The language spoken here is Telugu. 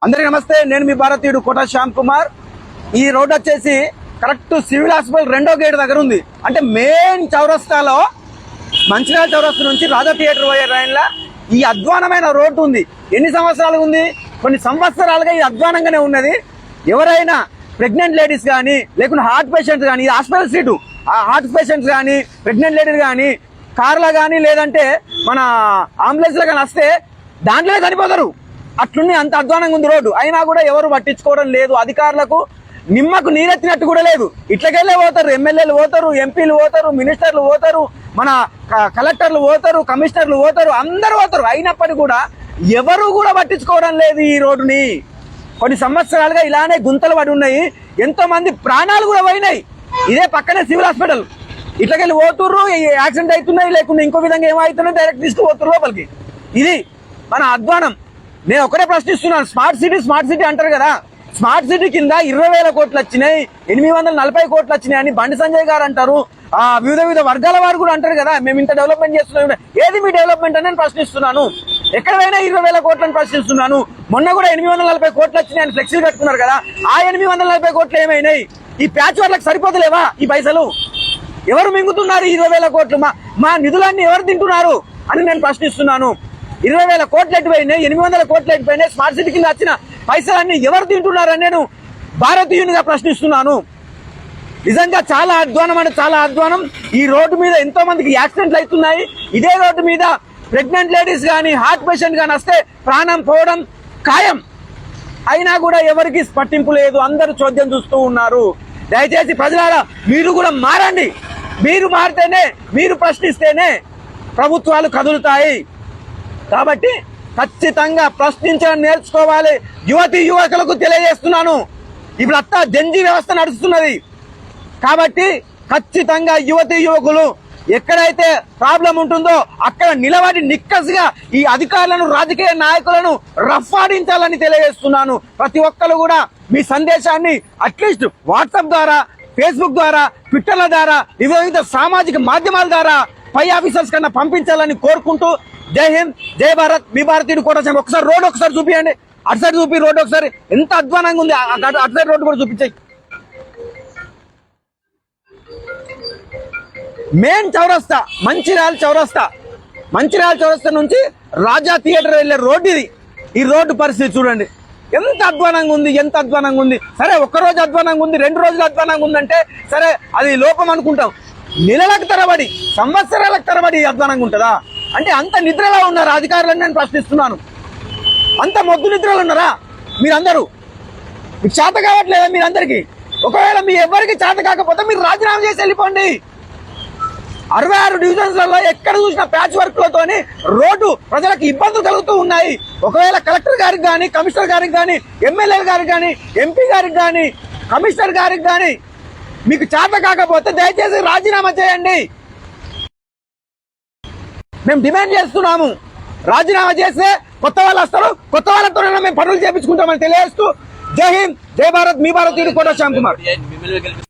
అందరికీ నమస్తే. నేను మీ భారతీయుడు కోట శ్యామ్ కుమార్. ఈ రోడ్ వచ్చేసి కరెక్ట్ సివిల్ హాస్పిటల్ 2వ గేట్ దగ్గర ఉంది. అంటే మెయిన్ చౌరస్తాలో మంచిర్యాల చౌరస్తా నుంచి రాజా థియేటర్ పోయే లైన్లో ఈ అధ్వానమైన రోడ్డు ఉంది. ఎన్ని సంవత్సరాలు ఉంది? కొన్ని సంవత్సరాలుగా ఇది అధ్వానంగానే ఉన్నది. ఎవరైనా ప్రెగ్నెంట్ లేడీస్ కానీ లేకుంటే హార్ట్ పేషెంట్స్ కానీ, ఇది హాస్పిటల్ సీటు, ఆ హార్ట్ పేషెంట్స్ కానీ ప్రెగ్నెంట్ లేడీస్ కానీ కార్లో కానీ లేదంటే మన అంబులెన్స్లో కానీ వస్తే దాంట్లోనే చనిపోతారు. అట్లుంది, అంత అధ్వానంగా ఉంది రోడ్డు. అయినా కూడా ఎవరు పట్టించుకోవడం లేదు. అధికారులకు నిమ్మకు నీరెత్తినట్టు కూడా లేదు. ఇట్లకెళ్ళే పోతారు, ఎమ్మెల్యేలు పోతారు, ఎంపీలు పోతారు, మినిస్టర్లు పోతారు, మన కలెక్టర్లు పోతారు, కమిషనర్లు పోతారు, అందరూ పోతారు. అయినప్పటికీ కూడా ఎవరు కూడా పట్టించుకోవడం లేదు ఈ రోడ్డుని. కొన్ని సంవత్సరాలుగా ఇలానే గుంతలు పడి ఉన్నాయి. ఎంతో మంది ప్రాణాలు కూడా పోయినాయి. ఇదే పక్కనే సివిల్ హాస్పిటల్. ఇట్లకెళ్ళి పోతుర్రు, యాక్సిడెంట్ అవుతున్నాయి, లేకుండా ఇంకో విధంగా ఏమవుతున్నాయి డైరెక్ట్ తీసుకుపోతున్నారు లోపలికి. ఇది మన అధ్వానం. నేను ఒకటే ప్రశ్నిస్తున్నాను. స్మార్ట్ సిటీ అంటారు కదా, స్మార్ట్ సిటీ కింద 20,000 కోట్లు వచ్చినాయి, 840 కోట్లు వచ్చినాయి అని బండి సంజయ్ గారు అంటారు. వివిధ వర్గాల వారు కూడా అంటారు కదా, మేము ఇంత డెవలప్మెంట్ చేస్తున్నాం. ఏది మీ డెవలప్మెంట్ అని నేను ప్రశ్నిస్తున్నాను. ఎక్కడ పోయినా 20,000 కోట్లని ప్రశ్నిస్తున్నాను. మొన్న కూడా 840 కోట్లు వచ్చినాయి అని ఫ్లెక్సీలు కట్టుకున్నారు కదా, ఆ 840 కోట్లు ఏమైనాయి? ఈ ప్యాచ్ వర్లకు సరిపోతలేవా ఈ పైసలు? ఎవరు మింగుతున్నారు 20,000 కోట్లు? మా నిధులన్నీ ఎవరు తింటున్నారు అని నేను ప్రశ్నిస్తున్నాను. 20,000 కోట్లు ఎట్టిపోయినాయి, 800 కోట్లు ఎట్టిపోయినాయి, స్మార్ట్ సిటీ కింద వచ్చిన పైసలన్నీ ఎవరు తింటున్నారని నేను భారతీయునిగా ప్రశ్నిస్తున్నాను. నిజంగా చాలా అధ్వానం అంటే చాలా అధ్వానం. ఈ రోడ్డు మీద ఎంతో మందికి యాక్సిడెంట్లు అవుతున్నాయి. ఇదే రోడ్డు మీద ప్రెగ్నెంట్ లేడీస్ కానీ హార్ట్ పేషెంట్ కానీ వస్తే ప్రాణం పోవడం ఖాయం. అయినా కూడా ఎవరికి పట్టింపు లేదు. అందరూ చోద్యం చూస్తూ ఉన్నారు. దయచేసి ప్రజలారా, మీరు కూడా మారండి. మీరు మారితేనే, మీరు ప్రశ్నిస్తేనే ప్రభుత్వాలు కదులుతాయి. కాబట్టి ఖచ్చితంగా ప్రశ్నించడం నేర్చుకోవాలి. యువకులకు తెలియజేస్తున్నాను. ఇప్పుడు అంతా జంజీ వ్యవస్థ నడుస్తున్నది. కాబట్టి ఖచ్చితంగా యువకులు ఎక్కడైతే ప్రాబ్లం ఉంటుందో అక్కడ నిలబడి నిక్కసిగా ఈ అధికారులను, రాజకీయ నాయకులను రఫ్ఫాడించాలని తెలియజేస్తున్నాను. ప్రతి ఒక్కరు కూడా మీ సందేశాన్ని అట్లీస్ట్ వాట్సాప్ ద్వారా, ఫేస్బుక్ ద్వారా, ట్విట్టర్ల ద్వారా, వివిధ సామాజిక మాధ్యమాల ద్వారా పై ఆఫీసర్స్ కన్నా పంపించాలని కోరుకుంటూ, జై హింద్, జై భారత్. మీ భారతీయుడు కోట శ్యామ్. ఒకసారి రోడ్ ఒకసారి చూపియండి. అటు సైడ్ చూపి రోడ్డు ఒకసారి. ఎంత అధ్వానంగా ఉంది. అటు సైడ్ రోడ్డు కూడా చూపించాయి. మెయిన్ చౌరస్తా మంచిర్యాల చౌరస్తా నుంచి రాజా థియేటర్ వెళ్లే రోడ్డు ఇది. ఈ రోడ్డు పరిస్థితి చూడండి, ఎంత అధ్వానంగా ఉంది. సరే, ఒక్కరోజు అధ్వానంగా ఉంది, 2 రోజులు అధ్వానంగా ఉందంటే సరే, అది లోపం అనుకుంటాం. నెలలకు తరబడి, సంవత్సరాలకు తరబడి అధ్వానంగా ఉంటుందా? అంటే అంత నిద్రలో ఉన్నారా అధికారులని నేను ప్రశ్నిస్తున్నాను. అంత మొద్దు నిద్రలో ఉన్నారా మీరందరూ? మీకు చేత కావట్లేదా మీరందరికీ? ఒకవేళ మీ ఎవరికి చేత కాకపోతే మీరు రాజీనామా చేసి వెళ్ళిపోండి. 66 డివిజన్స్లలో ఎక్కడ చూసిన ప్యాచ్ వర్క్లతోని రోడ్డు ప్రజలకు ఇబ్బందులు కలుగుతూ ఉన్నాయి. ఒకవేళ కలెక్టర్ గారికి కానీ, కమిషనర్ గారికి కానీ, ఎమ్మెల్యేల గారికి కానీ, ఎంపీ గారికి కానీ, కమిషనర్ గారికి కానీ మీకు చేత కాకపోతే దయచేసి రాజీనామా చేయండి. మేము డిమాండ్ చేస్తున్నాము. రాజీనామా చేస్తే కొత్త వాళ్ళు వస్తారు, కొత్త వాళ్ళతో మేము పనులు చేపించుకుంటామని తెలియజేస్తూ, జై హింద్, జై భారత్. మీ భారతీయుడు కోట శ్యామ్ కుమార్.